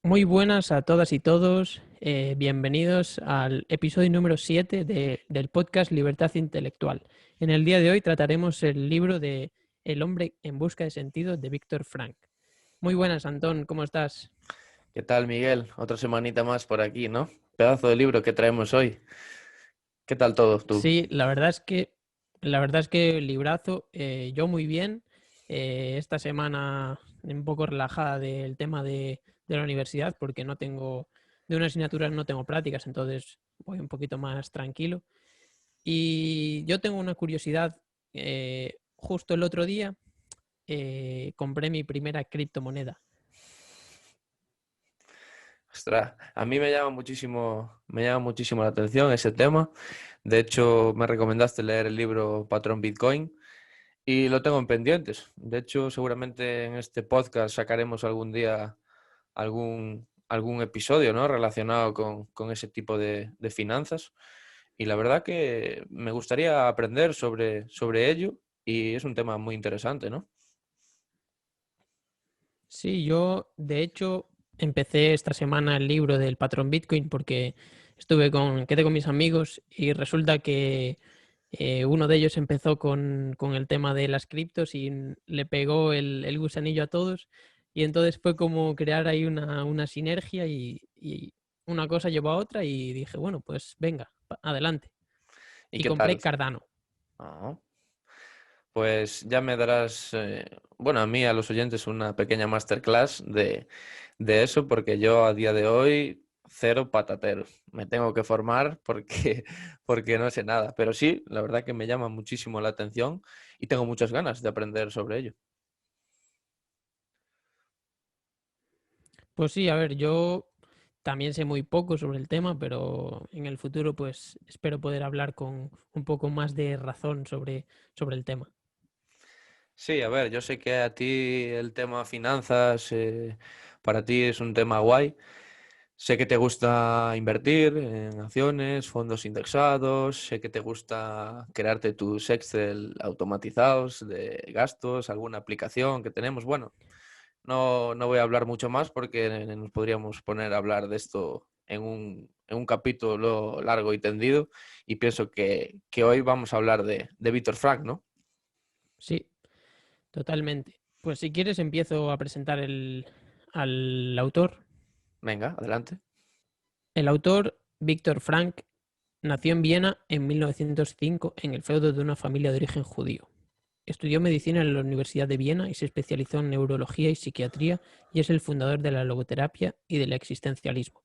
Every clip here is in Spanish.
Muy buenas a todas y todos. Bienvenidos al episodio número 7 del podcast Libertad Intelectual. En el día de hoy trataremos el libro de El hombre en busca de sentido de Víctor Frank. Muy buenas, Antón, ¿cómo estás? ¿Qué tal, Miguel? Otra semanita más por aquí, ¿no? Pedazo de libro que traemos hoy. ¿Qué tal todo tú? Sí, la verdad es que librazo, yo muy bien. Esta semana un poco relajada del tema de la universidad porque de unas asignaturas no tengo prácticas, entonces voy un poquito más tranquilo. Y yo tengo una curiosidad. Justo el otro día compré mi primera criptomoneda. Ostras, a mí me llama muchísimo la atención ese tema. De hecho, me recomendaste leer el libro Patrón Bitcoin y lo tengo en pendientes. De hecho, seguramente en este podcast sacaremos algún día algún episodio, ¿no? Relacionado con ese tipo de finanzas. Y la verdad que me gustaría aprender sobre ello y es un tema muy interesante, ¿no? Sí, yo de hecho empecé esta semana el libro del patrón Bitcoin porque quedé con mis amigos y resulta que uno de ellos empezó con el tema de las criptos y le pegó el gusanillo a todos y entonces fue como crear ahí una sinergia y una cosa llevó a otra y dije, bueno, pues venga, adelante. ¿Y Y qué compré tal? Cardano. Ah, pues ya me darás, bueno, a mí, a los oyentes, una pequeña masterclass de eso, porque yo a día de hoy cero patatero. Me tengo que formar porque, porque no sé nada. Pero sí, la verdad que me llama muchísimo la atención y tengo muchas ganas de aprender sobre ello. Pues sí, a ver, yo también sé muy poco sobre el tema, pero en el futuro pues espero poder hablar con un poco más de razón sobre el tema. Sí, a ver, yo sé que a ti el tema finanzas, para ti es un tema guay. Sé que te gusta invertir en acciones, fondos indexados, sé que te gusta crearte tus Excel automatizados de gastos, alguna aplicación que tenemos. Bueno, no voy a hablar mucho más porque nos podríamos poner a hablar de esto en un capítulo largo y tendido y pienso que hoy vamos a hablar de Víctor Frank, ¿no? Sí, totalmente. Pues si quieres empiezo a presentar al autor. Venga, adelante. El autor, Víctor Frank, nació en Viena en 1905 en el feudo de una familia de origen judío. Estudió medicina en la Universidad de Viena y se especializó en neurología y psiquiatría y es el fundador de la logoterapia y del existencialismo.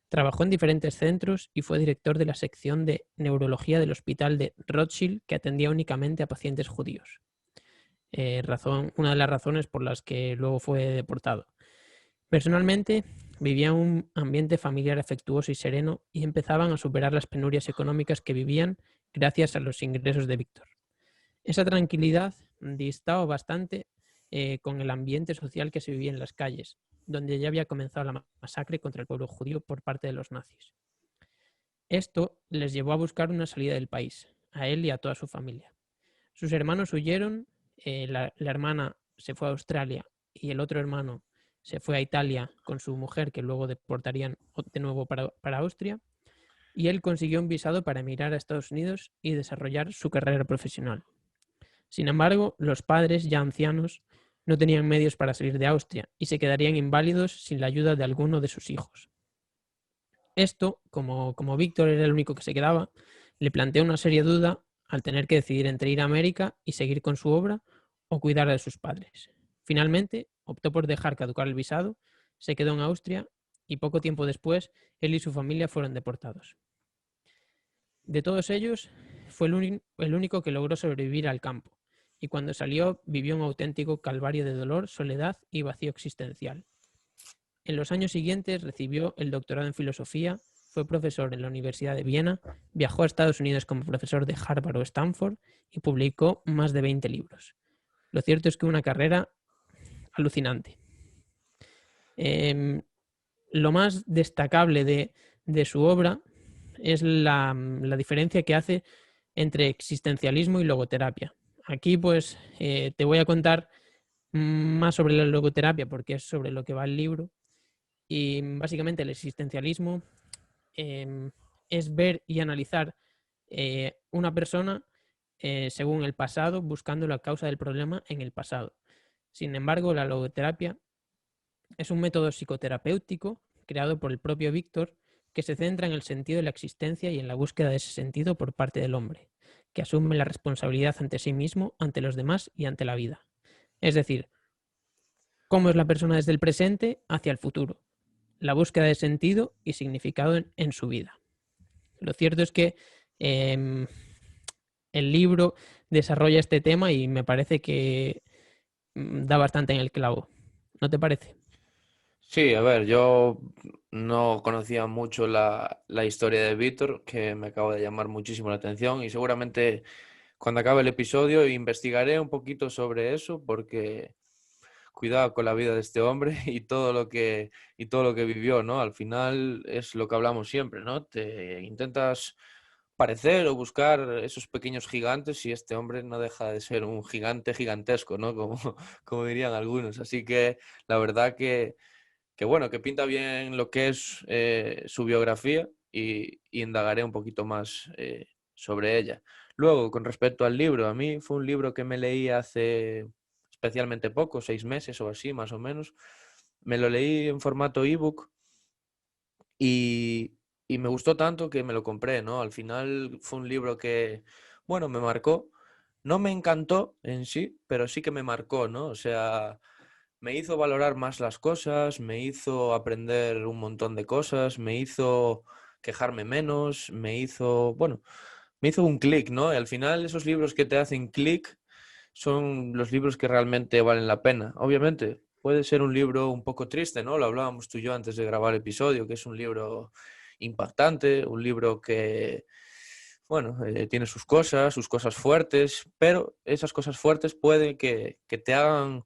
Trabajó en diferentes centros y fue director de la sección de neurología del Hospital de Rothschild, que atendía únicamente a pacientes judíos. Una de las razones por las que luego fue deportado. Personalmente, vivía en un ambiente familiar afectuoso y sereno y empezaban a superar las penurias económicas que vivían gracias a los ingresos de Víctor. Esa tranquilidad distaba bastante con el ambiente social que se vivía en las calles, donde ya había comenzado la masacre contra el pueblo judío por parte de los nazis. Esto les llevó a buscar una salida del país, a él y a toda su familia. Sus hermanos huyeron, la hermana se fue a Australia y el otro hermano se fue a Italia con su mujer, que luego deportarían de nuevo para Austria, y él consiguió un visado para emigrar a Estados Unidos y desarrollar su carrera profesional. Sin embargo, los padres, ya ancianos, no tenían medios para salir de Austria y se quedarían inválidos sin la ayuda de alguno de sus hijos. Esto, como Víctor era el único que se quedaba, le planteó una seria duda al tener que decidir entre ir a América y seguir con su obra o cuidar de sus padres. Finalmente, optó por dejar caducar el visado, se quedó en Austria y poco tiempo después él y su familia fueron deportados. De todos ellos, fue el único que logró sobrevivir al campo, y cuando salió vivió un auténtico calvario de dolor, soledad y vacío existencial. En los años siguientes recibió el doctorado en filosofía, fue profesor en la Universidad de Viena, viajó a Estados Unidos como profesor de Harvard o Stanford y publicó más de 20 libros. Lo cierto es que una carrera alucinante. Eh, lo más destacable de su obra es la diferencia que hace entre existencialismo y logoterapia. Aquí pues te voy a contar más sobre la logoterapia porque es sobre lo que va el libro Y básicamente el existencialismo es ver y analizar una persona según el pasado, buscando la causa del problema en el pasado. Sin embargo, la logoterapia es un método psicoterapéutico creado por el propio Víctor que se centra en el sentido de la existencia y en la búsqueda de ese sentido por parte del hombre, que asume la responsabilidad ante sí mismo, ante los demás y ante la vida. Es decir, cómo es la persona desde el presente hacia el futuro, la búsqueda de sentido y significado en su vida. Lo cierto es que eh, el libro desarrolla este tema y me parece que da bastante en el clavo. ¿No te parece? Sí, a ver, yo no conocía mucho la historia de Víctor, que me acaba de llamar muchísimo la atención y seguramente cuando acabe el episodio investigaré un poquito sobre eso porque cuidado con la vida de este hombre y todo lo que vivió, ¿no? Al final es lo que hablamos siempre, ¿no? Te intentas parecer o buscar esos pequeños gigantes y este hombre no deja de ser un gigante gigantesco, ¿no? Como, como dirían algunos. Así que la verdad que bueno, que pinta bien lo que es su biografía y indagaré un poquito más sobre ella. Luego, con respecto al libro, a mí fue un libro que me leí hace especialmente poco, 6 meses o así, más o menos. Me lo leí en formato ebook y me gustó tanto que me lo compré, ¿no? Al final fue un libro que, bueno, me marcó. No me encantó en sí, pero sí que me marcó, ¿no? O sea, me hizo valorar más las cosas, me hizo aprender un montón de cosas, me hizo quejarme menos, bueno, me hizo un clic, ¿no? Y al final esos libros que te hacen clic son los libros que realmente valen la pena. Obviamente, puede ser un libro un poco triste, ¿no? Lo hablábamos tú y yo antes de grabar el episodio, que es un libro impactante, un libro que, bueno, tiene sus cosas fuertes, pero esas cosas fuertes pueden que te hagan,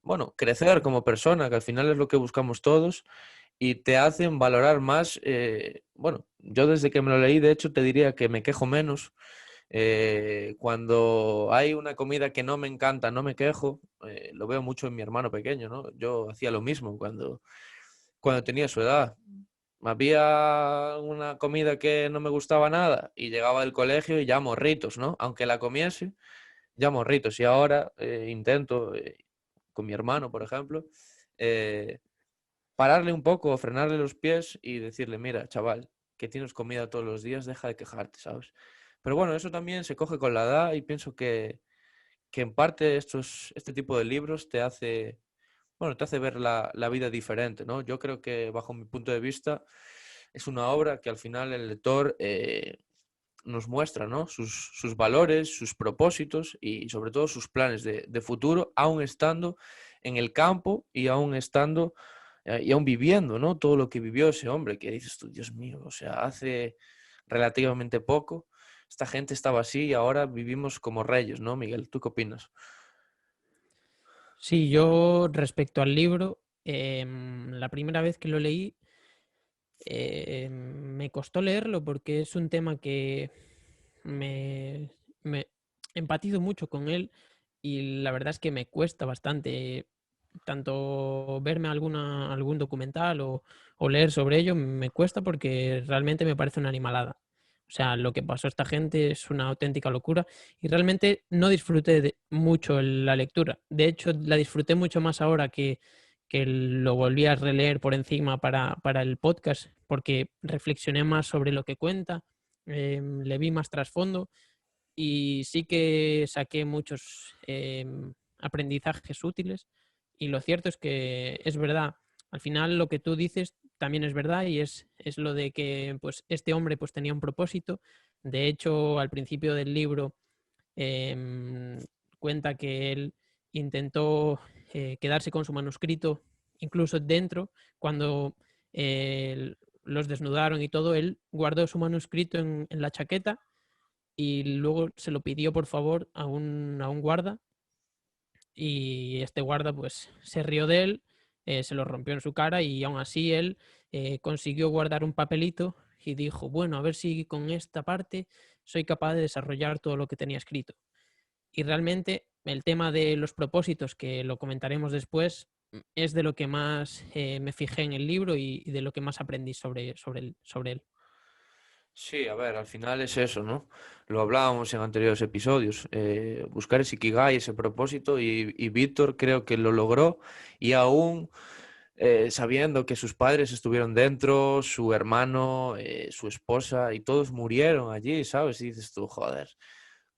bueno, crecer como persona, que al final es lo que buscamos todos, y te hacen valorar más, bueno, yo desde que me lo leí, de hecho, te diría que me quejo menos. Cuando hay una comida que no me encanta, no me quejo, lo veo mucho en mi hermano pequeño, ¿no? Yo hacía lo mismo cuando tenía su edad. Había una comida que no me gustaba nada y llegaba del colegio y ya morritos, ¿no? Aunque la comiese, ya morritos. Y ahora intento, con mi hermano, por ejemplo, eh, pararle un poco, frenarle los pies y decirle, mira, chaval, que tienes comida todos los días, deja de quejarte, ¿sabes? Pero bueno, eso también se coge con la edad y pienso que en parte este tipo de libros te hace, bueno, te hace ver la vida diferente, ¿no? Yo creo que bajo mi punto de vista es una obra que al final el lector nos muestra, ¿no? Sus valores, sus propósitos y sobre todo sus planes de futuro, aún estando en el campo y aún viviendo, ¿no? Todo lo que vivió ese hombre, que dices tú, Dios mío, o sea, hace relativamente poco esta gente estaba así y ahora vivimos como reyes, ¿no, Miguel? ¿Tú qué opinas? Sí, yo respecto al libro, la primera vez que lo leí, me costó leerlo porque es un tema que me empatizo mucho con él y la verdad es que me cuesta bastante tanto verme algún documental o leer sobre ello, me cuesta porque realmente me parece una animalada. O sea, lo que pasó a esta gente es una auténtica locura y realmente no disfruté mucho la lectura. De hecho, la disfruté mucho más ahora que lo volví a releer por encima para el podcast porque reflexioné más sobre lo que cuenta, le vi más trasfondo y sí que saqué muchos aprendizajes útiles y lo cierto es que es verdad, al final lo que tú dices también es verdad y es lo de que pues este hombre pues tenía un propósito. De hecho, al principio del libro em, cuenta que él intentó quedarse con su manuscrito incluso dentro cuando los desnudaron y todo, él guardó su manuscrito en la chaqueta y luego se lo pidió por favor a un guarda y este guarda pues se rió de él, se lo rompió en su cara y aún así él consiguió guardar un papelito y dijo, bueno, a ver si con esta parte soy capaz de desarrollar todo lo que tenía escrito. Y realmente el tema de los propósitos, que lo comentaremos después, es de lo que más me fijé en el libro y de lo que más aprendí sobre él. Sí, a ver, al final es eso, ¿no? Lo hablábamos en anteriores episodios, buscar ese Ikigai, ese propósito, y Víctor creo que lo logró, y aún sabiendo que sus padres estuvieron dentro, su hermano, su esposa, y todos murieron allí, ¿sabes? Y dices tú, joder,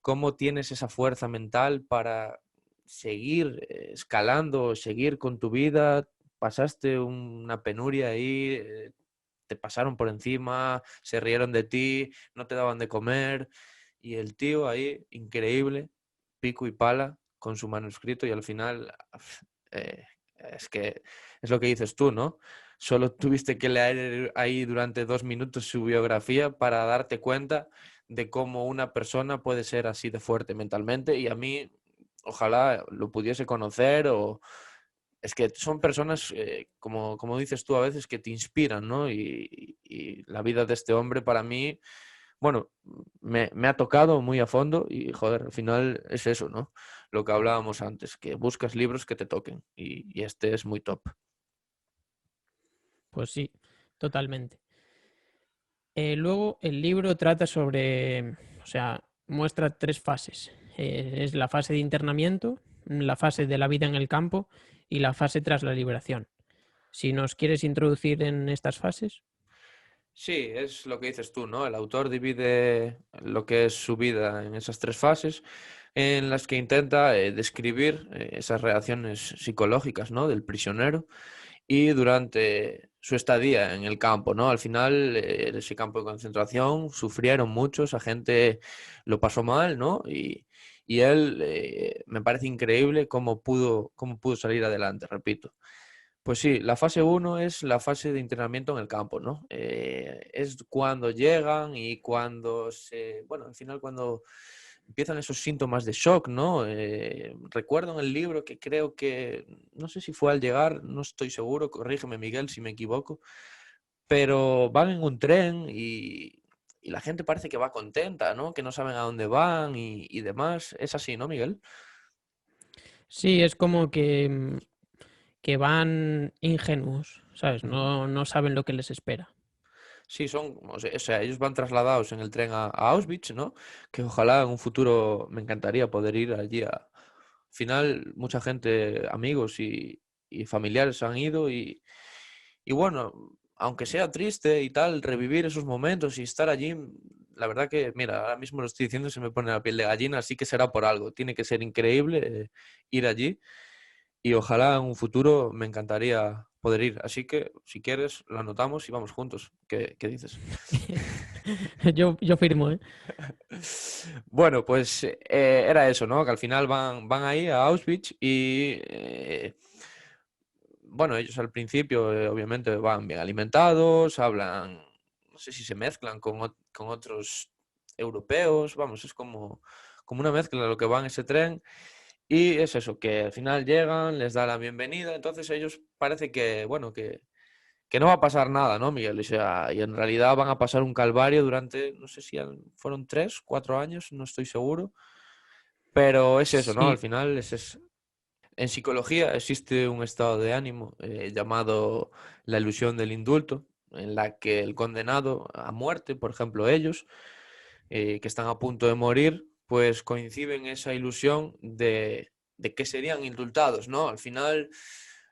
¿cómo tienes esa fuerza mental para seguir escalando, seguir con tu vida? Pasaste una penuria ahí, te pasaron por encima, se rieron de ti, no te daban de comer, y el tío ahí, increíble, pico y pala, con su manuscrito, y al final, eh, es que es lo que dices tú, ¿no? Solo tuviste que leer ahí durante 2 minutos su biografía para darte cuenta de cómo una persona puede ser así de fuerte mentalmente, y a mí ojalá lo pudiese conocer. O es que son personas, como dices tú, a veces que te inspiran, ¿no? Y la vida de este hombre para mí, bueno, me ha tocado muy a fondo, y joder, al final es eso, ¿no? Lo que hablábamos antes, que buscas libros que te toquen, y este es muy top. Pues sí, totalmente. Luego el libro trata o sea, muestra 3 fases. Es la fase de internamiento, la fase de la vida en el campo y la fase tras la liberación. Si nos quieres introducir en estas fases. Sí, es lo que dices tú, ¿no? El autor divide lo que es su vida en esas 3 fases, en las que intenta describir esas reacciones psicológicas, ¿no? Del prisionero, y durante su estadía en el campo, ¿no? Al final, ese campo de concentración sufrieron muchos, la gente lo pasó mal, ¿no? Y él, me parece increíble cómo pudo salir adelante, repito. Pues sí, la fase uno es la fase de entrenamiento en el campo, ¿no? Es cuando llegan y bueno, al final cuando empiezan esos síntomas de shock, ¿no? Recuerdo en el libro que creo que, no sé si fue al llegar, no estoy seguro, corrígeme Miguel si me equivoco, pero van en un tren, y la gente parece que va contenta, ¿no? Que no saben a dónde van y demás. Es así, ¿no, Miguel? Sí, es como que van ingenuos, ¿sabes? Ujú. No saben lo que les espera. Sí, o sea, ellos van trasladados en el tren a Auschwitz, ¿no? Que ojalá en un futuro me encantaría poder ir allí. Al final, mucha gente, amigos y familiares han ido, y bueno, aunque sea triste y tal, revivir esos momentos y estar allí, la verdad que, mira, ahora mismo lo estoy diciendo y se me pone la piel de gallina, así que será por algo. Tiene que ser increíble ir allí, y ojalá en un futuro me encantaría poder ir. Así que, si quieres, lo anotamos y vamos juntos. ¿Qué dices? Yo firmo, ¿eh? Bueno, pues era eso, ¿no? Que al final van ahí a Auschwitz, y bueno, ellos al principio obviamente van bien alimentados, hablan, no sé si se mezclan con otros europeos, vamos, es como una mezcla de lo que va en ese tren. Y es eso, que al final llegan, les da la bienvenida, entonces ellos parece que, bueno, que no va a pasar nada, ¿no, Miguel? O sea, y en realidad van a pasar un calvario durante, no sé si fueron 3, 4 años, no estoy seguro, pero es eso, ¿no? Al Sí, final en psicología existe un estado de ánimo llamado la ilusión del indulto, en la que el condenado a muerte, por ejemplo ellos, que están a punto de morir, pues coinciden esa ilusión de que serían indultados, ¿no? Al final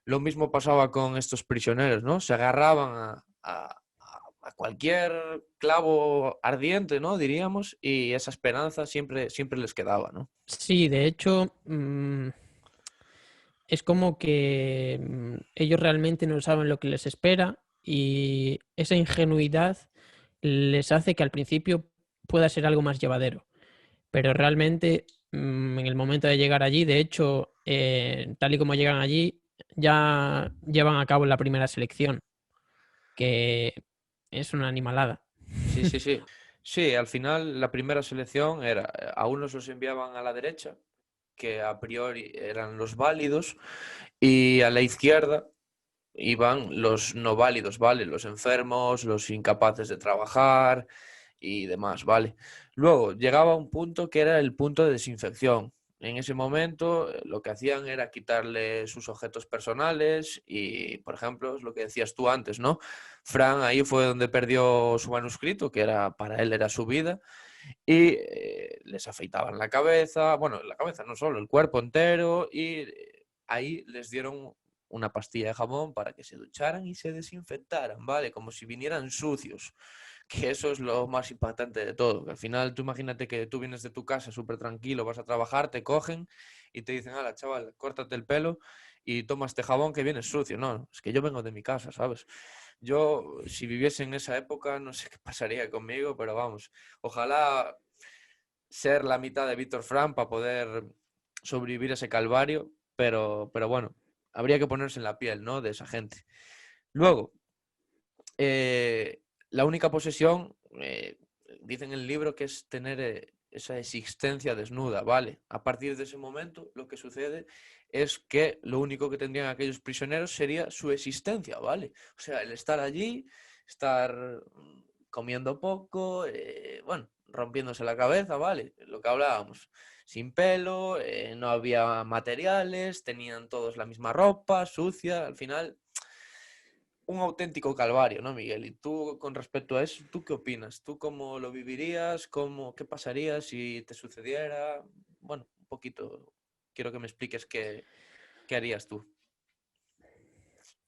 lo mismo pasaba con estos prisioneros, ¿no? Se agarraban a cualquier clavo ardiente, ¿no? Diríamos, y esa esperanza siempre les quedaba, ¿no? sí, de hecho, es como que ellos realmente no saben lo que les espera y esa ingenuidad les hace que al principio pueda ser algo más llevadero. Pero realmente en el momento de llegar allí, de hecho, tal y como llegan allí, ya llevan a cabo la primera selección, que es una animalada. Sí, sí, sí. Sí, al final la primera selección era, a unos los enviaban a la derecha, que a priori eran los válidos, y a la izquierda iban los no válidos, ¿vale? Los enfermos, los incapaces de trabajar y demás, ¿vale? Luego llegaba un punto que era el punto de desinfección, en ese momento lo que hacían era quitarle sus objetos personales y, por ejemplo, es lo que decías tú antes, ¿no? Fran ahí fue donde perdió su manuscrito, que era para él era su vida, y les afeitaban la cabeza, bueno, la cabeza no solo, el cuerpo entero, y ahí les dieron una pastilla de jabón para que se ducharan y se desinfectaran, ¿vale? Como si vinieran sucios, que eso es lo más impactante de todo, que al final tú imagínate que tú vienes de tu casa súper tranquilo, vas a trabajar, te cogen y te dicen, ala, chaval, córtate el pelo y toma este jabón que viene sucio. No, es que yo vengo de mi casa, ¿sabes? Yo, si viviese en esa época, no sé qué pasaría conmigo, pero vamos, ojalá ser la mitad de Víctor Fran para poder sobrevivir a ese calvario, pero bueno, habría que ponerse en la piel, ¿no? De esa gente. Luego, la única posesión, dice en el libro que es tener esa existencia desnuda, ¿vale? A partir de ese momento, lo que sucede es que lo único que tendrían aquellos prisioneros sería su existencia, ¿vale? O sea, el estar allí, estar comiendo poco, bueno, rompiéndose la cabeza, ¿vale? Lo que hablábamos, sin pelo, no había materiales, tenían todos la misma ropa, sucia, al final un auténtico calvario, ¿no, Miguel? Y tú, con respecto a eso, ¿tú qué opinas? ¿Tú cómo lo vivirías? ¿Qué pasaría si te sucediera? Bueno, un poquito, quiero que me expliques qué harías tú.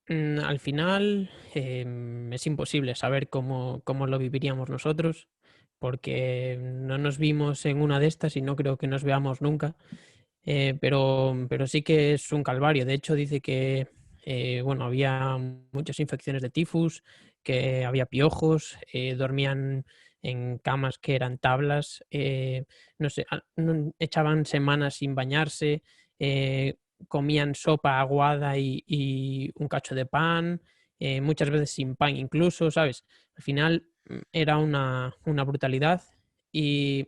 Al final es imposible saber cómo lo viviríamos nosotros, porque no nos vimos en una de estas y no creo que nos veamos nunca. Pero sí que es un calvario. De hecho, dice que bueno, había muchas infecciones de tifus, que había piojos, dormían en camas que eran tablas, no sé, echaban semanas sin bañarse, comían sopa aguada y un cacho de pan, muchas veces sin pan incluso, ¿sabes? Al final era una brutalidad y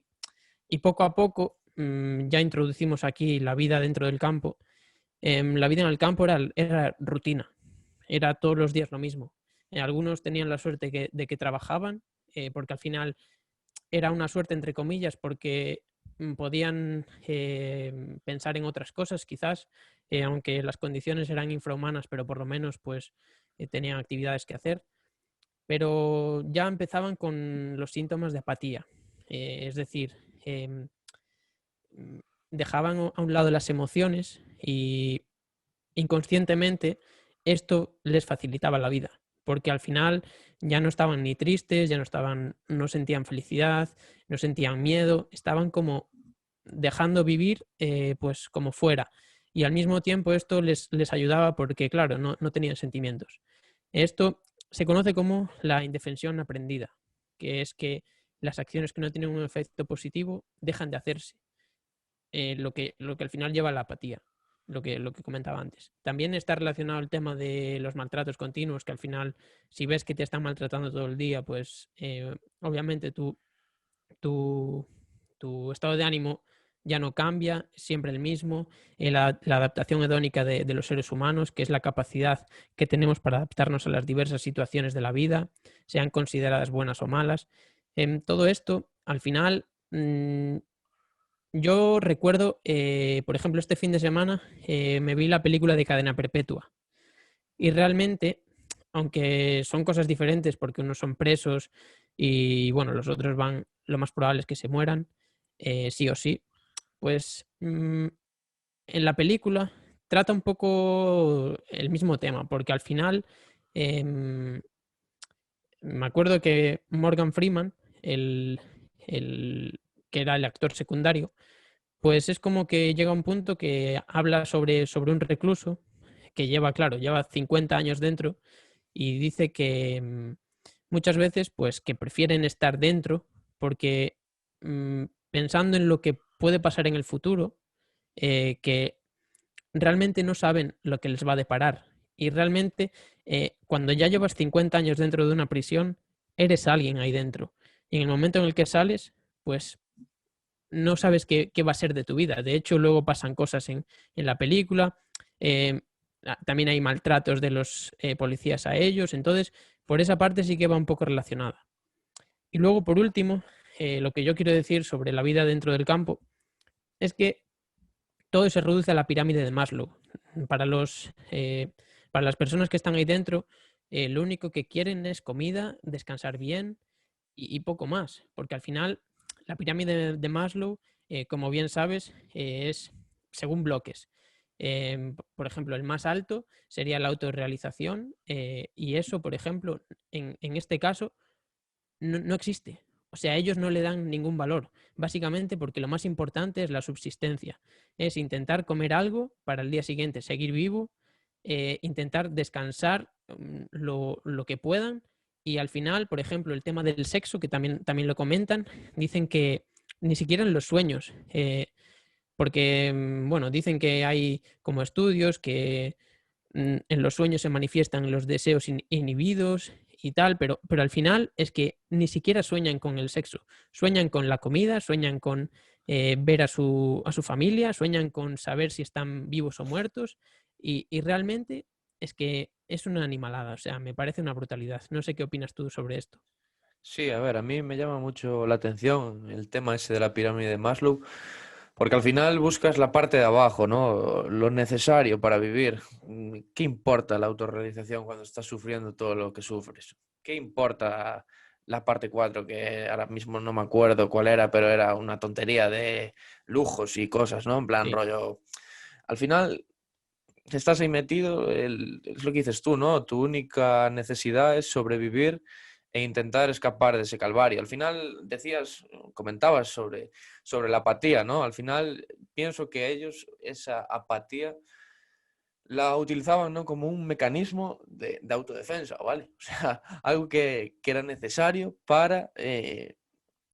poco a poco ya introducimos aquí la vida dentro del campo. La vida en el campo era rutina, era todos los días lo mismo. Algunos tenían la suerte de que trabajaban, porque al final era una suerte entre comillas, porque podían pensar en otras cosas quizás, aunque las condiciones eran infrahumanas, pero por lo menos pues tenían actividades que hacer. Pero ya empezaban con los síntomas de apatía, es decir, dejaban a un lado las emociones y inconscientemente esto les facilitaba la vida, porque al final ya no estaban ni tristes, no sentían felicidad, no sentían miedo, estaban como dejando vivir pues como fuera. Y al mismo tiempo esto les ayudaba porque, claro, no tenían sentimientos. Esto se conoce como la indefensión aprendida, que es que las acciones que no tienen un efecto positivo dejan de hacerse, lo que al final lleva a la apatía, lo que comentaba antes. También está relacionado el tema de los maltratos continuos, que al final, si ves que te están maltratando todo el día, pues obviamente tu, tu estado de ánimo ya no cambia, es siempre el mismo. La adaptación hedónica de los seres humanos, que es la capacidad que tenemos para adaptarnos a las diversas situaciones de la vida, sean consideradas buenas o malas. Todo esto, al final, yo recuerdo, por ejemplo, este fin de semana me vi la película de Cadena Perpetua y realmente, aunque son cosas diferentes porque unos son presos y bueno, los otros van, lo más probable es que se mueran, sí o sí, pues en la película trata un poco el mismo tema, porque al final em, me acuerdo que Morgan Freeman, el que era el actor secundario, pues es como que llega un punto que habla sobre un recluso que lleva, claro, lleva 50 años dentro y dice que muchas veces pues que prefieren estar dentro porque pensando en lo que puede pasar en el futuro, que realmente no saben lo que les va a deparar. Y realmente cuando ya llevas 50 años dentro de una prisión, eres alguien ahí dentro. Y en el momento en el que sales, pues no sabes qué va a ser de tu vida. De hecho, luego pasan cosas en la película. eh, También hay maltratos de los policías a ellos. Entonces, por esa parte sí que va un poco relacionada. Y luego, por último, lo que yo quiero decir sobre la vida dentro del campo es que todo se reduce a la pirámide de Maslow. Para para las personas que están ahí dentro, lo único que quieren es comida, descansar bien y poco más. Porque al final, la pirámide de Maslow, como bien sabes, es según bloques. Por ejemplo, el más alto sería la autorrealización y eso, por ejemplo, en este caso, no existe. O sea, ellos no le dan ningún valor, básicamente porque lo más importante es la subsistencia. Es intentar comer algo para el día siguiente seguir vivo, intentar descansar lo que puedan y al final, por ejemplo, el tema del sexo, que también lo comentan, dicen que ni siquiera en los sueños, porque, bueno, dicen que hay como estudios que en los sueños se manifiestan los deseos inhibidos y tal, pero al final es que ni siquiera sueñan con el sexo, sueñan con la comida, sueñan con ver a su familia, sueñan con saber si están vivos o muertos y realmente es que es una animalada, o sea, me parece una brutalidad. No sé qué opinas tú sobre esto. Sí, a ver, a mí me llama mucho la atención el tema ese de la pirámide de Maslow, porque al final buscas la parte de abajo, ¿no? Lo necesario para vivir. ¿Qué importa la autorrealización cuando estás sufriendo todo lo que sufres? ¿Qué importa la parte 4 que ahora mismo no me acuerdo cuál era, pero era una tontería de lujos y cosas, ¿no? En plan Sí, rollo. Al final, si estás ahí metido, es lo que dices tú, ¿no? Tu única necesidad es sobrevivir e intentar escapar de ese calvario. Al final decías, comentabas sobre la apatía, ¿no? Al final pienso que ellos esa apatía la utilizaban, ¿no? Como un mecanismo de autodefensa, ¿vale? O sea, algo que era necesario para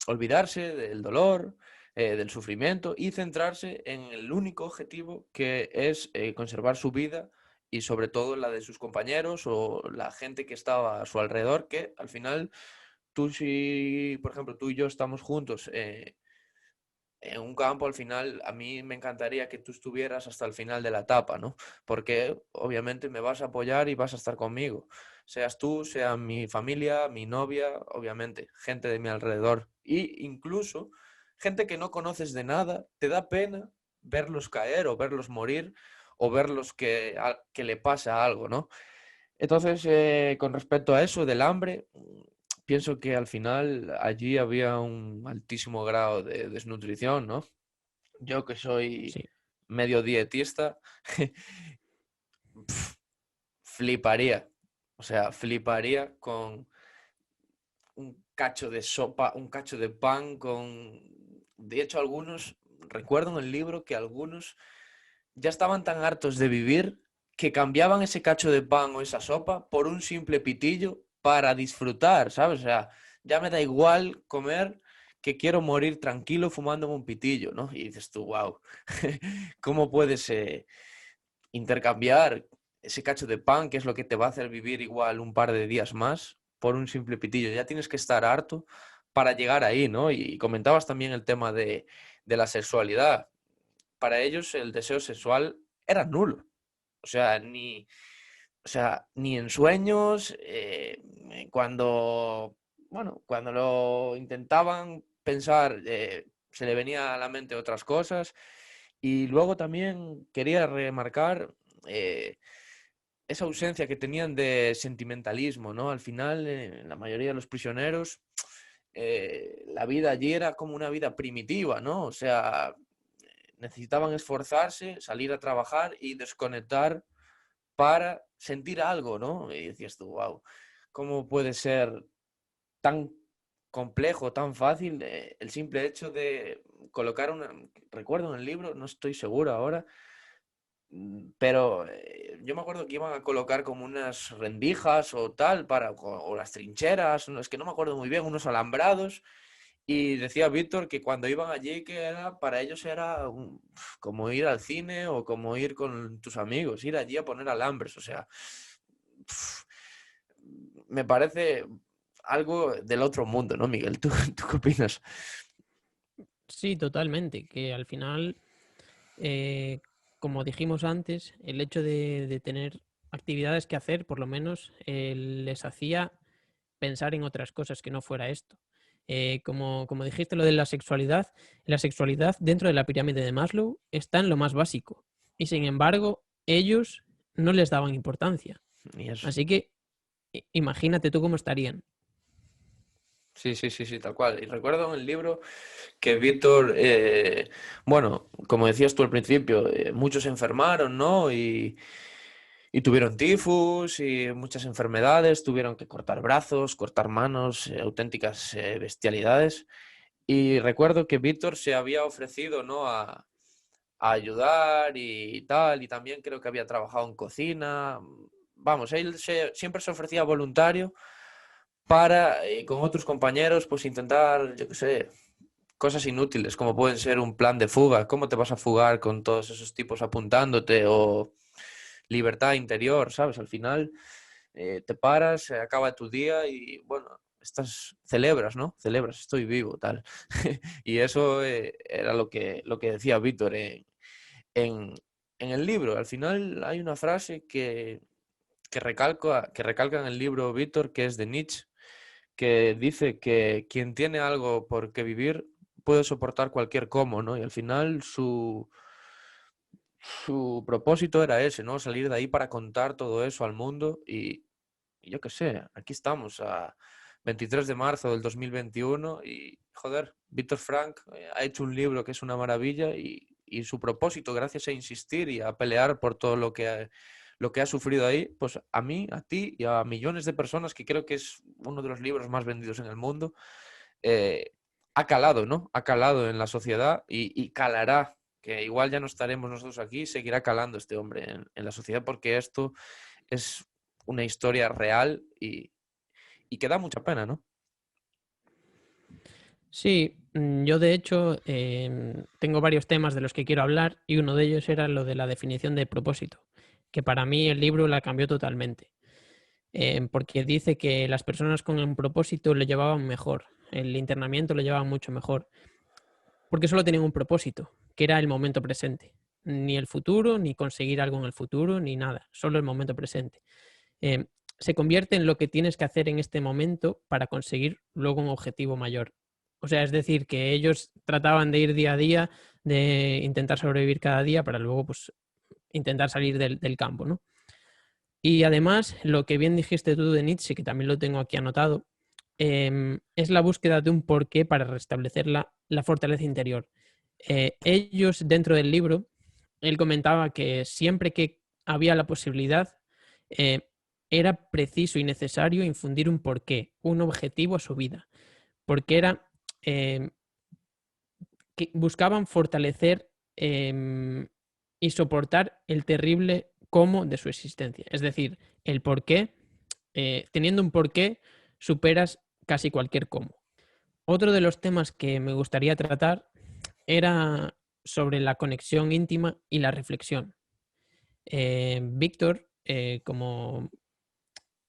olvidarse del dolor, del sufrimiento y centrarse en el único objetivo que es conservar su vida y sobre todo la de sus compañeros o la gente que estaba a su alrededor, que al final tú si, por ejemplo, tú y yo estamos juntos en un campo, al final a mí me encantaría que tú estuvieras hasta el final de la etapa, ¿no? Porque obviamente me vas a apoyar y vas a estar conmigo. Seas tú, sea mi familia, mi novia, obviamente, gente de mi alrededor. Y incluso gente que no conoces de nada, te da pena verlos caer o verlos morir o verlos que le pasa algo, ¿no? Entonces, con respecto a eso del hambre, pienso que al final allí había un altísimo grado de desnutrición, ¿no? Yo que soy sí. medio dietista, pf, fliparía. O sea, fliparía con un cacho de sopa, un cacho de pan con... De hecho, algunos, recuerdo en el libro que algunos ya estaban tan hartos de vivir que cambiaban ese cacho de pan o esa sopa por un simple pitillo para disfrutar, ¿sabes? O sea, ya me da igual comer que quiero morir tranquilo fumándome un pitillo, ¿no? Y dices tú, wow, ¿cómo puedes intercambiar ese cacho de pan, que es lo que te va a hacer vivir igual un par de días más, por un simple pitillo? Ya tienes que estar harto para llegar ahí, ¿no? Y comentabas también el tema de la sexualidad. Para ellos el deseo sexual era nulo. O sea, ni en sueños, cuando lo intentaban pensar, se le venía a la mente otras cosas. Y luego también quería remarcar eh, esa ausencia que tenían de sentimentalismo, ¿no? Al final, la mayoría de los prisioneros, la vida allí era como una vida primitiva, ¿no? O sea, necesitaban esforzarse, salir a trabajar y desconectar para sentir algo, ¿no? Y decías tú, wow, ¿cómo puede ser tan complejo, tan fácil el simple hecho de colocar una... Recuerdo en el libro, no estoy seguro ahora, pero yo me acuerdo que iban a colocar como unas rendijas o tal, o las trincheras, es que no me acuerdo muy bien, unos alambrados. Y decía Víctor que cuando iban allí, que era, para ellos era como ir al cine o como ir con tus amigos, ir allí a poner alambres. O sea, me parece algo del otro mundo, ¿no, Miguel? ¿Tú qué opinas? Sí, totalmente, que al final eh, como dijimos antes, el hecho de tener actividades que hacer, por lo menos, les hacía pensar en otras cosas que no fuera esto. Como dijiste lo de la sexualidad dentro de la pirámide de Maslow está en lo más básico. Y sin embargo, ellos no les daban importancia. Y eso. Así que imagínate tú cómo estarían. Sí, sí, sí, sí, tal cual. Y recuerdo en el libro que Víctor, bueno, como decías tú al principio, muchos se enfermaron, ¿no? Y tuvieron tifus y muchas enfermedades, tuvieron que cortar brazos, cortar manos, auténticas bestialidades. Y recuerdo que Víctor se había ofrecido, ¿no? A ayudar y tal, y también creo que había trabajado en cocina. Vamos, siempre se ofrecía voluntario para, con otros compañeros, pues intentar, yo qué sé, cosas inútiles, como pueden ser un plan de fuga. ¿Cómo te vas a fugar con todos esos tipos apuntándote? O libertad interior, ¿sabes? Al final te paras, se acaba tu día y, bueno, celebras, ¿no? Celebras, estoy vivo, tal. Y eso era lo que decía Víctor en, en el libro. Al final hay una frase que recalca en el libro Víctor, que es de Nietzsche, que dice que quien tiene algo por qué vivir puede soportar cualquier cómo, ¿no? Y al final su propósito era ese, ¿no? Salir de ahí para contar todo eso al mundo y yo qué sé, aquí estamos a 23 de marzo del 2021 y, joder, Víctor Frank ha hecho un libro que es una maravilla y su propósito, gracias a insistir y a pelear por todo lo que ha sufrido ahí, pues a mí, a ti y a millones de personas, que creo que es uno de los libros más vendidos en el mundo, eh, ha calado, ¿no? Ha calado en la sociedad y calará, que igual ya no estaremos nosotros aquí, seguirá calando este hombre en la sociedad, porque esto es una historia real y que da mucha pena, ¿no? Sí, yo de hecho tengo varios temas de los que quiero hablar y uno de ellos era lo de la definición de propósito, que para mí el libro la cambió totalmente, porque dice que las personas con un propósito lo llevaban mejor, el internamiento lo llevaban mucho mejor, porque solo tenían un propósito, que era el momento presente, ni el futuro, ni conseguir algo en el futuro, ni nada, solo el momento presente. Eh, Se convierte en lo que tienes que hacer en este momento para conseguir luego un objetivo mayor. O sea, es decir, que ellos trataban de ir día a día, de intentar sobrevivir cada día para luego pues, intentar salir del campo, ¿no? Y además, lo que bien dijiste tú de Nietzsche, que también lo tengo aquí anotado, es la búsqueda de un porqué para restablecer la fortaleza interior. Ellos, dentro del libro, él comentaba que siempre que había la posibilidad, eh, era preciso y necesario infundir un porqué, un objetivo a su vida, porque era eh, que buscaban fortalecer y soportar el terrible cómo de su existencia. Es decir, el porqué, teniendo un porqué, superas casi cualquier cómo. Otro de los temas que me gustaría tratar era sobre la conexión íntima y la reflexión. Víctor,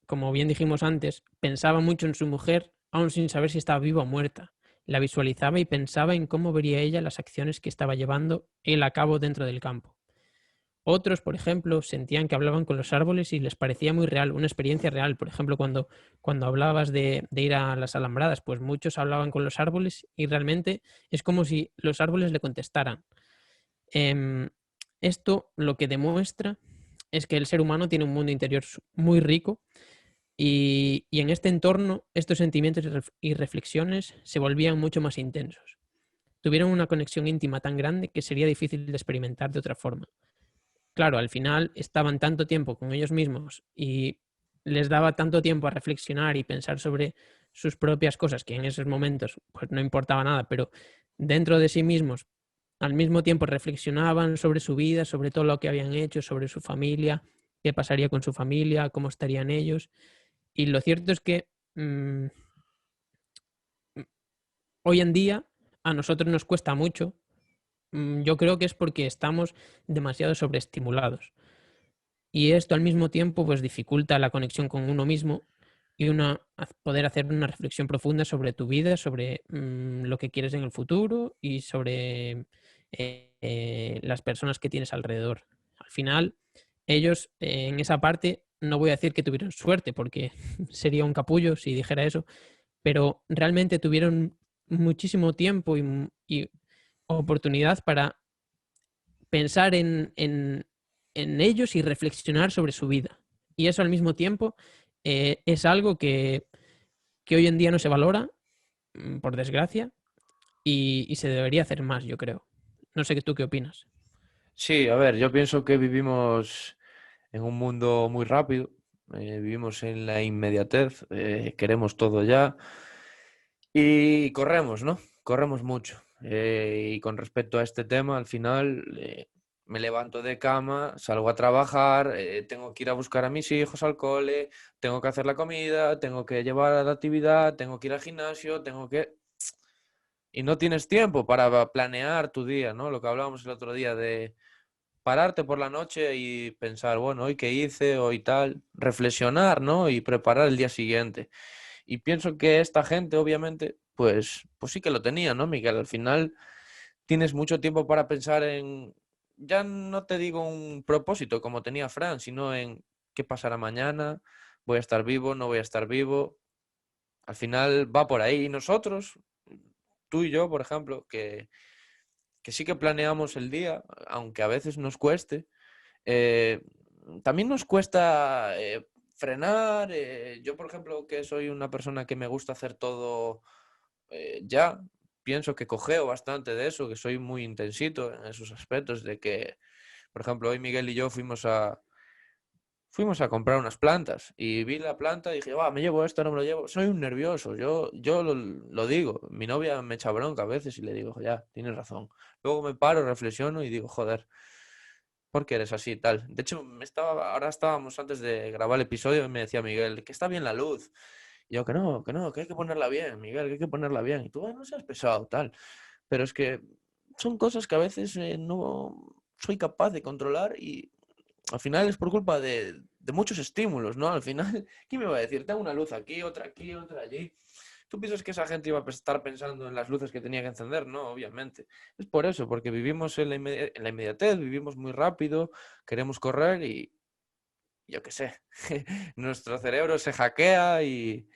como bien dijimos antes, pensaba mucho en su mujer, aun sin saber si estaba viva o muerta. La visualizaba y pensaba en cómo vería ella las acciones que estaba llevando él a cabo dentro del campo. Otros, por ejemplo, sentían que hablaban con los árboles y les parecía muy real, una experiencia real. Por ejemplo, cuando hablabas de ir a las alambradas, pues muchos hablaban con los árboles y realmente es como si los árboles le contestaran. Em, Esto lo que demuestra es que el ser humano tiene un mundo interior muy rico y en este entorno estos sentimientos y reflexiones se volvían mucho más intensos. Tuvieron una conexión íntima tan grande que sería difícil de experimentar de otra forma. Claro, al final estaban tanto tiempo con ellos mismos y les daba tanto tiempo a reflexionar y pensar sobre sus propias cosas, que en esos momentos pues no importaba nada, pero dentro de sí mismos al mismo tiempo reflexionaban sobre su vida, sobre todo lo que habían hecho, sobre su familia, qué pasaría con su familia, cómo estarían ellos. Y lo cierto es que hoy en día a nosotros nos cuesta mucho. Yo creo que es porque estamos demasiado sobreestimulados. Y esto al mismo tiempo pues dificulta la conexión con uno mismo y poder hacer una reflexión profunda sobre tu vida, sobre lo que quieres en el futuro y sobre las personas que tienes alrededor. Al final, ellos en esa parte, no voy a decir que tuvieron suerte, porque sería un capullo si dijera eso, pero realmente tuvieron muchísimo tiempo y oportunidad para pensar en ellos y reflexionar sobre su vida. Y eso al mismo tiempo es algo que hoy en día no se valora, por desgracia, y se debería hacer más, yo creo. No sé tú qué opinas. Sí, a ver, yo pienso que vivimos en un mundo muy rápido, vivimos en la inmediatez, queremos todo ya y corremos, ¿no? Corremos mucho. Y con respecto a este tema, al final me levanto de cama, salgo a trabajar, tengo que ir a buscar a mis hijos al cole, tengo que hacer la comida, tengo que llevar a la actividad, tengo que ir al gimnasio, tengo que... Y no tienes tiempo para planear tu día, ¿no? Lo que hablábamos el otro día de pararte por la noche y pensar, bueno, hoy qué hice, hoy tal, reflexionar, ¿no? Y preparar el día siguiente. Y pienso que esta gente, obviamente, pues sí que lo tenía, ¿no, Miguel? Al final tienes mucho tiempo para pensar en, ya no te digo un propósito como tenía Fran, sino en qué pasará mañana, voy a estar vivo, no voy a estar vivo. Al final va por ahí. Y nosotros, tú y yo, por ejemplo, que sí que planeamos el día, aunque a veces nos cueste, eh, también nos cuesta frenar. Yo, por ejemplo, que soy una persona que me gusta hacer todo ya, pienso que cojeo bastante de eso, que soy muy intensito en esos aspectos, de que, por ejemplo, hoy Miguel y yo fuimos a comprar unas plantas y vi la planta y dije, va, me llevo esto, no me lo llevo. Soy un nervioso, yo lo digo. Mi novia me echa bronca a veces y le digo, ya, tienes razón. Luego me paro, reflexiono y digo, joder, ¿por qué eres así y tal? De hecho, ahora estábamos antes de grabar el episodio y me decía Miguel, que está bien la luz. Y yo, que no, que hay que ponerla bien, Miguel, que hay que ponerla bien. Y tú, no seas pesado, tal. Pero es que son cosas que a veces no soy capaz de controlar y al final es por culpa de muchos estímulos, ¿no? Al final, ¿quién me va a decir? Tengo una luz aquí, otra allí. ¿Tú piensas que esa gente iba a estar pensando en las luces que tenía que encender? No, obviamente. Es por eso, porque vivimos en la inmediatez, vivimos muy rápido, queremos correr y yo qué sé, nuestro cerebro se hackea y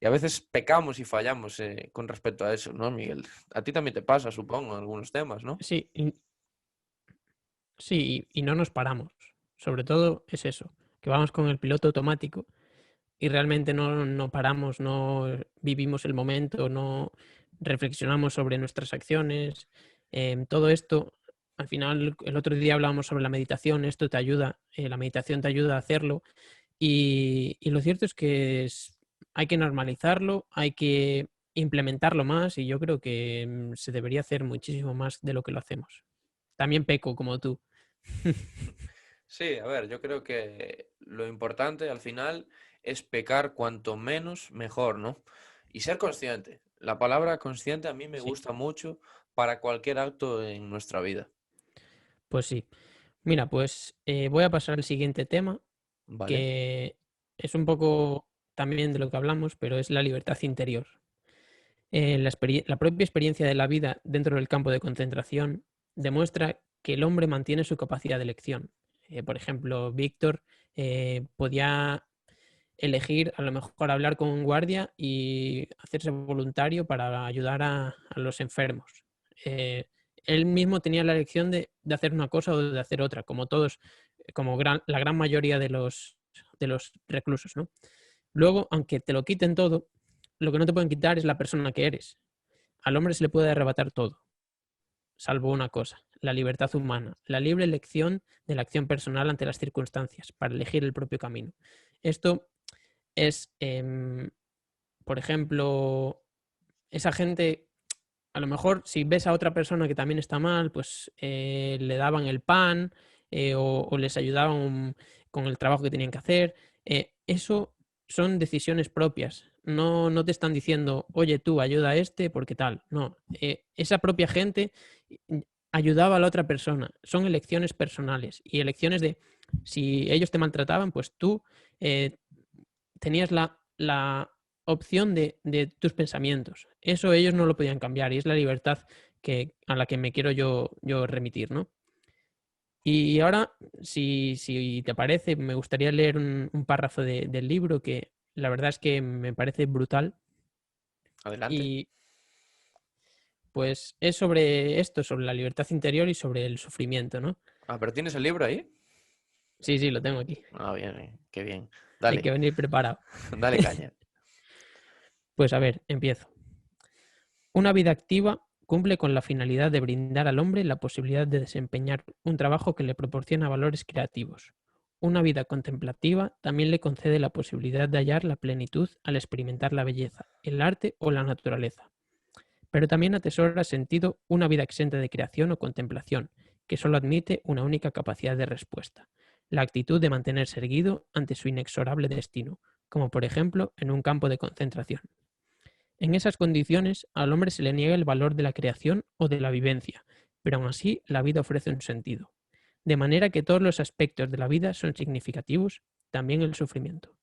a veces pecamos y fallamos con respecto a eso, ¿no, Miguel? A ti también te pasa, supongo, en algunos temas, ¿no? Sí, sí, y no nos paramos. Sobre todo es eso, que vamos con el piloto automático y realmente no paramos, no vivimos el momento, no reflexionamos sobre nuestras acciones. Todo esto, al final, el otro día hablábamos sobre la meditación, esto te ayuda, la meditación te ayuda a hacerlo y lo cierto es que hay que normalizarlo, hay que implementarlo más y yo creo que se debería hacer muchísimo más de lo que lo hacemos. También peco como tú. Sí, a ver, yo creo que lo importante al final es pecar cuanto menos mejor, ¿no? Y ser consciente. La palabra consciente a mí me Sí, gusta mucho para cualquier acto en nuestra vida. pues sí. Mira, pues voy a pasar al siguiente tema, ¿Vale? que es un poco también de lo que hablamos, pero es la libertad interior. La propia experiencia de la vida dentro del campo de concentración demuestra que el hombre mantiene su capacidad de elección. Por ejemplo, Víctor podía elegir a lo mejor hablar con un guardia y hacerse voluntario para ayudar a los enfermos. Eh, Él mismo tenía la elección de hacer una cosa o de hacer otra, como todos, como la gran mayoría de los reclusos, ¿no? Luego, aunque te lo quiten todo, lo que no te pueden quitar es la persona que eres. Al hombre se le puede arrebatar todo, salvo una cosa, la libertad humana, la libre elección de la acción personal ante las circunstancias, para elegir el propio camino. Esto es, por ejemplo, esa gente, a lo mejor si ves a otra persona que también está mal, pues le daban el pan o les ayudaban con el trabajo que tenían que hacer. Eso son decisiones propias. No te están diciendo, oye, tú ayuda a este porque tal. No, esa propia gente ayudaba a la otra persona. Son elecciones personales y elecciones de si ellos te maltrataban, pues tú eh, tenías la opción de tus pensamientos. Eso ellos no lo podían cambiar y es la libertad a la que me quiero yo remitir, ¿no? Y ahora, si te parece, me gustaría leer un párrafo del libro que la verdad es que me parece brutal Adelante. Y pues es sobre esto, sobre la libertad interior y sobre el sufrimiento, ¿no? Ah, pero ¿tienes el libro ahí? Sí, lo tengo aquí. Ah, bien, qué bien. Hay que Dale, venir preparado. dale caña. Pues a ver, empiezo. Una vida activa cumple con la finalidad de brindar al hombre la posibilidad de desempeñar un trabajo que le proporciona valores creativos. Una vida contemplativa también le concede la posibilidad de hallar la plenitud al experimentar la belleza, el arte o la naturaleza. Pero también atesora sentido una vida exenta de creación o contemplación, que solo admite una única capacidad de respuesta, la actitud de mantenerse erguido ante su inexorable destino, como por ejemplo en un campo de concentración. En esas condiciones, al hombre se le niega el valor de la creación o de la vivencia, pero aún así la vida ofrece un sentido. De manera que todos los aspectos de la vida son significativos, también el sufrimiento.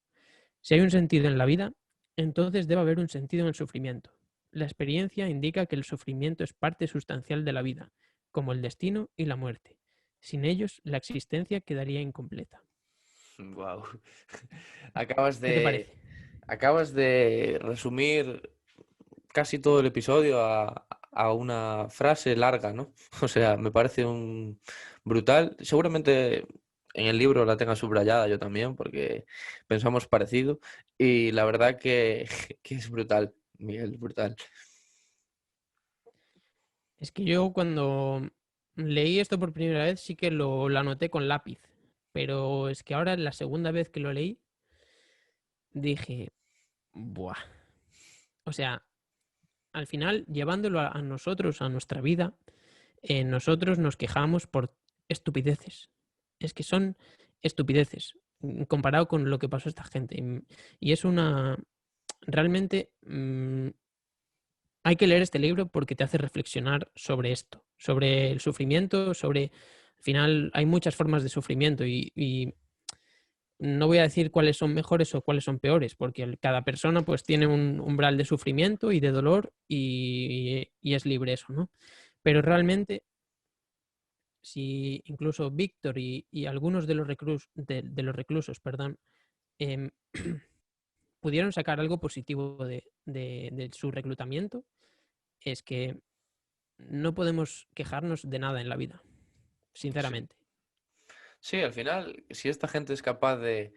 Si hay un sentido en la vida, entonces debe haber un sentido en el sufrimiento. La experiencia indica que el sufrimiento es parte sustancial de la vida, como el destino y la muerte. Sin ellos, la existencia quedaría incompleta. Wow. Acabas ¿Qué te de, parece? acabas de resumir casi todo el episodio a una frase larga, ¿no? O sea, me parece un brutal. Seguramente en el libro la tenga subrayada yo también, porque pensamos parecido. Y la verdad que, que es brutal, Miguel, brutal. Es que yo cuando leí esto por primera vez sí que lo anoté con lápiz, pero es que ahora la segunda vez que lo leí dije, buah. O sea, al final, llevándolo a nosotros, a nuestra vida, nosotros nos quejamos por estupideces. Es que son estupideces comparado con lo que pasó a esta gente. Y es una... Realmente hay que leer este libro porque te hace reflexionar sobre esto, sobre el sufrimiento, sobre... Al final hay muchas formas de sufrimiento y no voy a decir cuáles son mejores o cuáles son peores, porque cada persona pues tiene un umbral de sufrimiento y de dolor y es libre eso, ¿no? Pero realmente, si incluso Víctor y algunos de los reclusos, perdón, em, pudieron sacar algo positivo de su reclutamiento, es que no podemos quejarnos de nada en la vida, Sí. sinceramente. Sí, al final, si esta gente es capaz de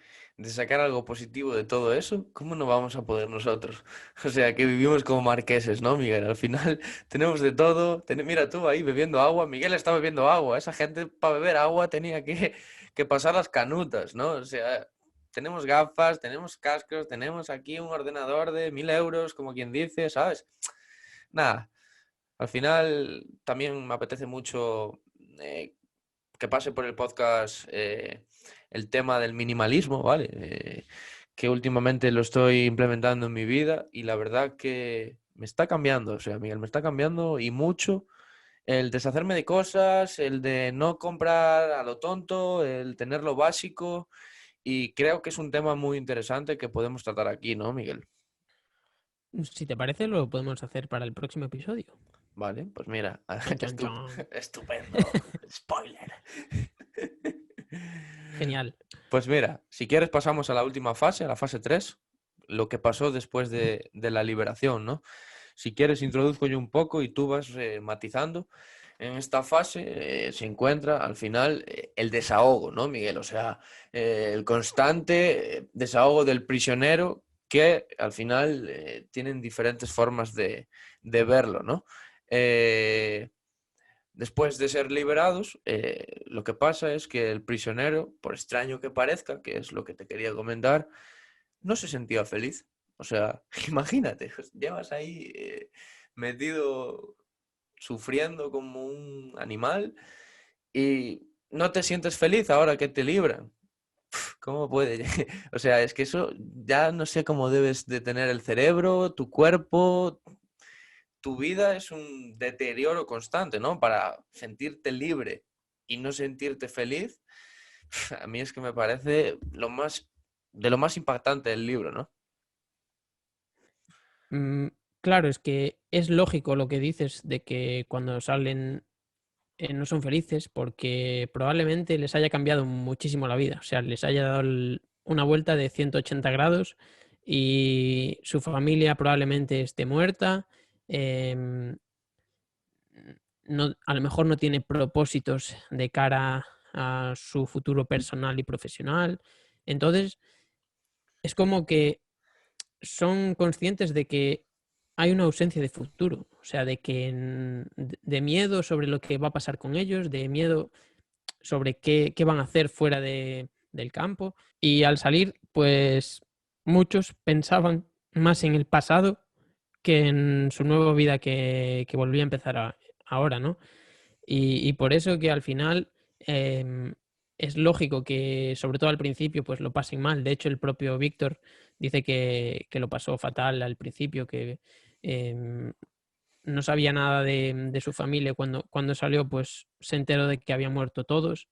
sacar algo positivo de todo eso, ¿cómo no vamos a poder nosotros? O sea, que vivimos como marqueses, ¿no, Miguel? Al final tenemos de todo. Mira tú ahí bebiendo agua. Miguel está bebiendo agua. Esa gente para beber agua tenía que pasar las canutas, ¿no? O sea, tenemos gafas, tenemos cascos, tenemos aquí un ordenador de 1.000 euros, como quien dice, ¿sabes? Nada, al final también me apetece mucho que pase por el podcast el tema del minimalismo, ¿vale? Que últimamente lo estoy implementando en mi vida y la verdad que me está cambiando, o sea, Miguel, me está cambiando y mucho el deshacerme de cosas, el de no comprar a lo tonto, el tener lo básico y creo que es un tema muy interesante que podemos tratar aquí, ¿no, Miguel? Si te parece, lo podemos hacer para el próximo episodio. Vale, pues mira, Chan, chan, chan. estupendo. Spoiler. Genial. Pues mira, si quieres pasamos a la última fase, a la fase 3, lo que pasó después de la liberación, ¿no? Si quieres, introduzco yo un poco y tú vas matizando. En esta fase se encuentra al final el desahogo, ¿no, Miguel? O sea, el constante desahogo del prisionero que al final tienen diferentes formas de verlo, ¿no? Eh, Después de ser liberados, lo que pasa es que el prisionero, por extraño que parezca, que es lo que te quería comentar, no se sentía feliz. O sea, imagínate, llevas ahí metido sufriendo como un animal y no te sientes feliz ahora que te libran. ¿Cómo puede? O sea, es que eso ya no sé cómo debes de tener el cerebro, tu cuerpo, tu vida es un deterioro constante, ¿no? Para sentirte libre y no sentirte feliz, a mí es que me parece de lo más impactante del libro, ¿no? Mm, claro, es que es lógico lo que dices de que cuando salen no son felices porque probablemente les haya cambiado muchísimo la vida. O sea, les haya dado una vuelta de 180 grados y su familia probablemente esté muerta. em, a lo mejor no tiene propósitos de cara a su futuro personal y profesional. Entonces, es como que son conscientes de que hay una ausencia de futuro, o sea, de que de miedo sobre lo que va a pasar con ellos, de miedo sobre qué van a hacer fuera del campo. Y al salir, pues muchos pensaban más en el pasado que en su nueva vida que volvía a empezar ahora, ¿no? Y por eso que al final es lógico que, sobre todo al principio, pues lo pasen mal. De hecho, el propio Víctor dice que lo pasó fatal al principio, que em, no sabía nada de su familia. Cuando salió, pues se enteró de que habían muerto todos.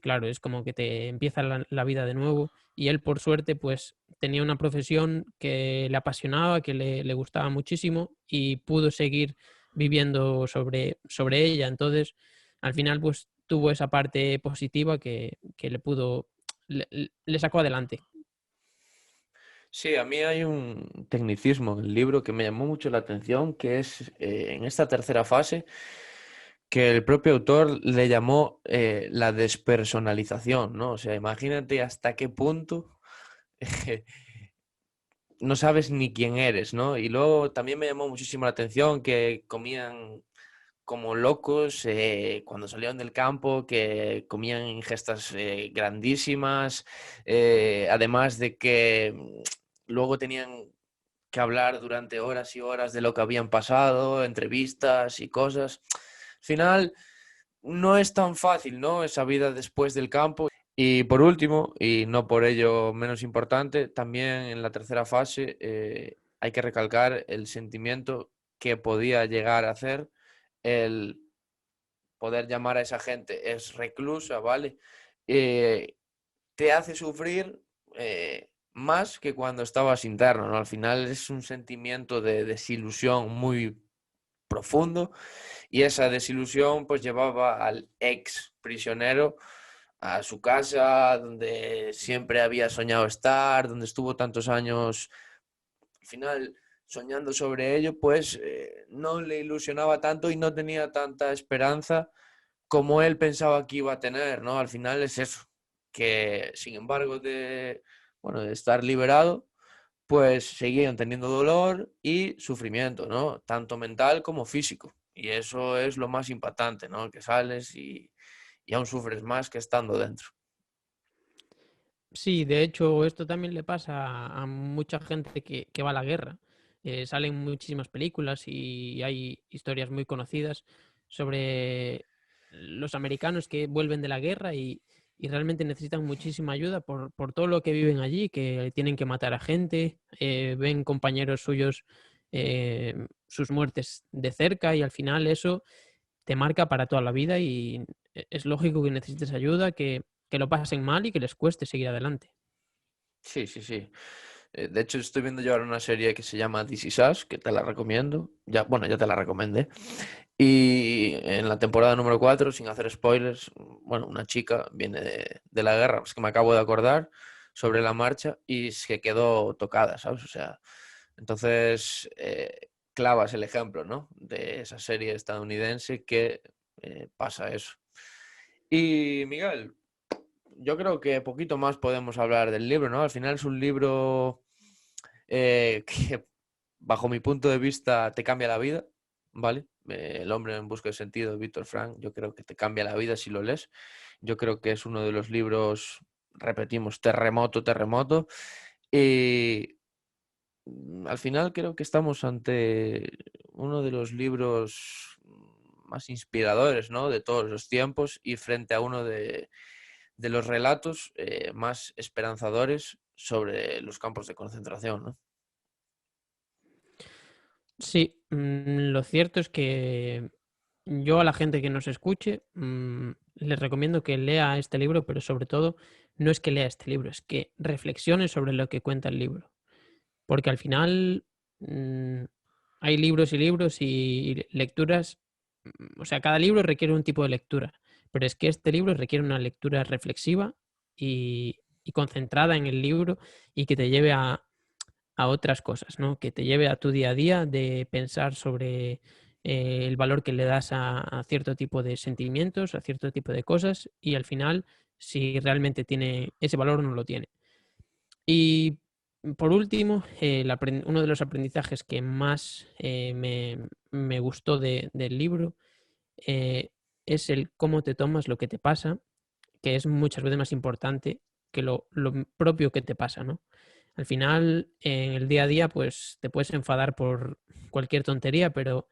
Claro, es como que te empieza la vida de nuevo. Y él, por suerte, pues tenía una profesión que le apasionaba, que le gustaba muchísimo y pudo seguir viviendo sobre ella. Entonces, al final, pues tuvo esa parte positiva que le sacó adelante. Sí, a mí hay un tecnicismo en el libro que me llamó mucho la atención, que es en esta tercera fase, que el propio autor le llamó la despersonalización, ¿no? O sea, imagínate hasta qué punto no sabes ni quién eres, ¿no? Y luego también me llamó muchísimo la atención que comían como locos cuando salieron del campo, que comían ingestas grandísimas, además de que luego tenían que hablar durante horas y horas de lo que habían pasado, entrevistas y cosas. Al final, no es tan fácil, ¿no? Esa vida después del campo. Y por último, y no por ello menos importante, también en la tercera fase hay que recalcar el sentimiento que podía llegar a hacer el poder llamar a esa gente es reclusa, ¿vale? Te hace sufrir más que cuando estabas interno, ¿no? Al final es un sentimiento de desilusión muy profundo y esa desilusión pues llevaba al ex prisionero a su casa, donde siempre había soñado estar, donde estuvo tantos años, al final soñando sobre ello, pues no le ilusionaba tanto y no tenía tanta esperanza como él pensaba que iba a tener, ¿no? Al final es eso, que sin embargo bueno, de estar liberado, pues seguían teniendo dolor y sufrimiento, ¿no? Tanto mental como físico. Y eso es lo más impactante, ¿no? Que sales y aún sufres más que estando dentro. Sí, de hecho, esto también le pasa a mucha gente que va a la guerra. Salen muchísimas películas y hay historias muy conocidas sobre los americanos que vuelven de la guerra y realmente necesitan muchísima ayuda por todo lo que viven allí, que tienen que matar a gente, ven compañeros suyos sus muertes de cerca y al final eso te marca para toda la vida y es lógico que necesites ayuda, que lo pasen mal y que les cueste seguir adelante. Sí, sí, sí. De hecho, estoy viendo yo ahora una serie que se llama This Is Us, que te la recomiendo. Ya, bueno, ya te la recomendé. Y en la temporada número 4 sin hacer spoilers, bueno, una chica viene de la guerra, es que me acabo de acordar, sobre la marcha y se quedó tocada, ¿sabes? O sea, entonces clavas el ejemplo, ¿no? De esa serie estadounidense que pasa eso. Y Miguel, yo creo que poquito más podemos hablar del libro, ¿no? Al final es un libro que, bajo mi punto de vista, te cambia la vida, ¿vale? El hombre en busca de sentido de Víctor Frank, yo creo que te cambia la vida si lo lees. Yo creo que es uno de los libros, repetimos, terremoto, terremoto. Y al final creo que estamos ante uno de los libros más inspiradores, ¿no? De todos los tiempos y frente a uno de los relatos más esperanzadores sobre los campos de concentración, ¿no? Sí, lo cierto es que yo a la gente que nos escuche les recomiendo que lea este libro, pero sobre todo no es que lea este libro, es que reflexione sobre lo que cuenta el libro. Porque al final hay libros y libros y lecturas, o sea, cada libro requiere un tipo de lectura, pero es que este libro requiere una lectura reflexiva y, y concentrada en el libro y que te lleve a otras cosas, ¿no? Que te lleve a tu día a día de pensar sobre el valor que le das a cierto tipo de sentimientos, a cierto tipo de cosas y al final si realmente tiene ese valor o no lo tiene. Y por último, uno de los aprendizajes que más me gustó del libro es el cómo te tomas lo que te pasa, que es muchas veces más importante que lo propio que te pasa, ¿no? Al final, en el día a día, pues te puedes enfadar por cualquier tontería, pero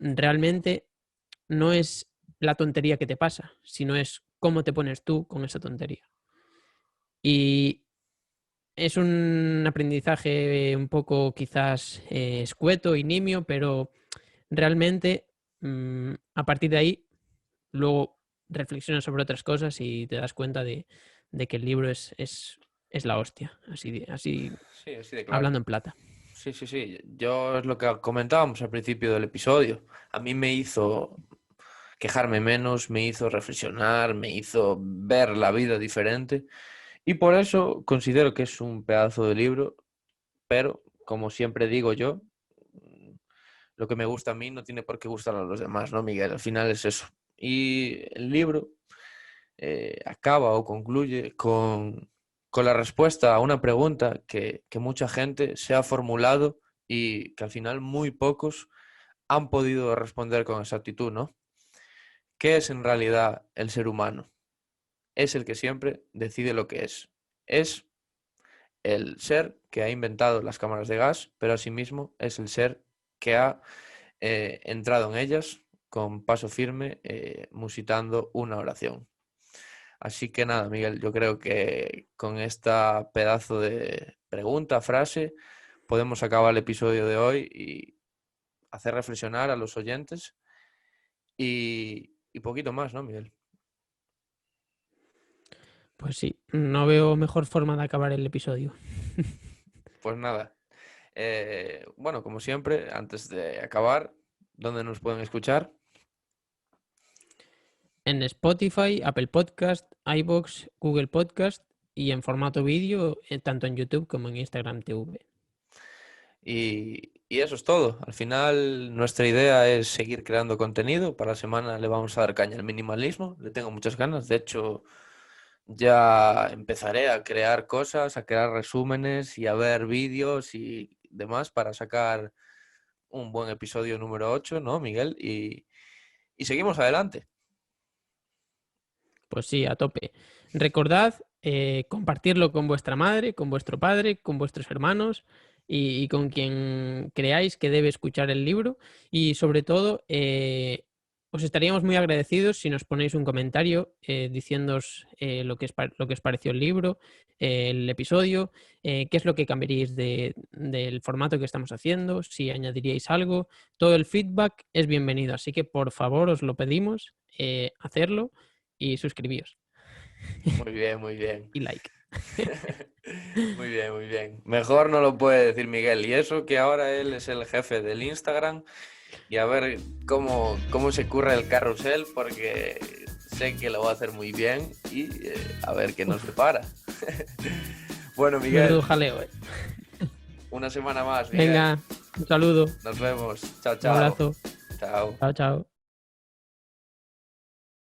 realmente no es la tontería que te pasa, sino es cómo te pones tú con esa tontería. Y es un aprendizaje un poco quizás escueto y nimio, pero realmente a partir de ahí luego reflexionas sobre otras cosas y te das cuenta de que el libro es la hostia, así Sí, así de claro. hablando en plata. Sí, sí, sí. Yo es lo que comentábamos al principio del episodio. A mí me hizo quejarme menos, me hizo reflexionar, me hizo ver la vida diferente. Y por eso considero que es un pedazo de libro, pero como siempre digo yo, lo que me gusta a mí no tiene por qué gustar a los demás, ¿no, Miguel? Al final es eso. Y el libro acaba o concluye con la respuesta a una pregunta que mucha gente se ha formulado y que al final muy pocos han podido responder con exactitud, ¿no? ¿Qué es en realidad el ser humano? Es el que siempre decide lo que es. Es el ser que ha inventado las cámaras de gas, pero asimismo es el ser que ha entrado en ellas con paso firme, musitando una oración. Así que nada, Miguel, yo creo que con esta pedazo de pregunta, frase, podemos acabar el episodio de hoy y hacer reflexionar a los oyentes y poquito más, ¿no, Miguel? Pues sí, no veo mejor forma de acabar el episodio. Pues nada, bueno, como siempre, antes de acabar, ¿dónde nos pueden escuchar? En Spotify, Apple Podcast, iVoox, Google Podcast y en formato vídeo, tanto en YouTube como en Instagram TV. Y eso es todo. Al final, nuestra idea es seguir creando contenido. Para la semana le vamos a dar caña al minimalismo. Le tengo muchas ganas. De hecho, ya empezaré a crear cosas, a crear resúmenes y a ver vídeos y demás para sacar un buen episodio número 8, ¿no, Miguel? Y seguimos adelante. Pues sí, a tope. Recordad compartirlo con vuestra madre, con vuestro padre, con vuestros hermanos y con quien creáis que debe escuchar el libro. Y sobre todo, os estaríamos muy agradecidos si nos ponéis un comentario diciéndoos lo que os pareció el libro, el episodio, qué es lo que cambiaríais del formato que estamos haciendo, si añadiríais algo. Todo el feedback es bienvenido, así que por favor os lo pedimos, hacerlo. Y suscribíos. Muy bien, muy bien. Y like. Muy bien, muy bien. Mejor no lo puede decir Miguel. Y eso que ahora él es el jefe del Instagram. Y a ver cómo se curra el carrusel, porque sé que lo va a hacer muy bien. Y a ver qué nos prepara. Bueno, Miguel. Menudo jaleo, Una semana más, Miguel. Venga, un saludo. Nos vemos. Chao, Un chao. abrazo. Chao. Chao, chao.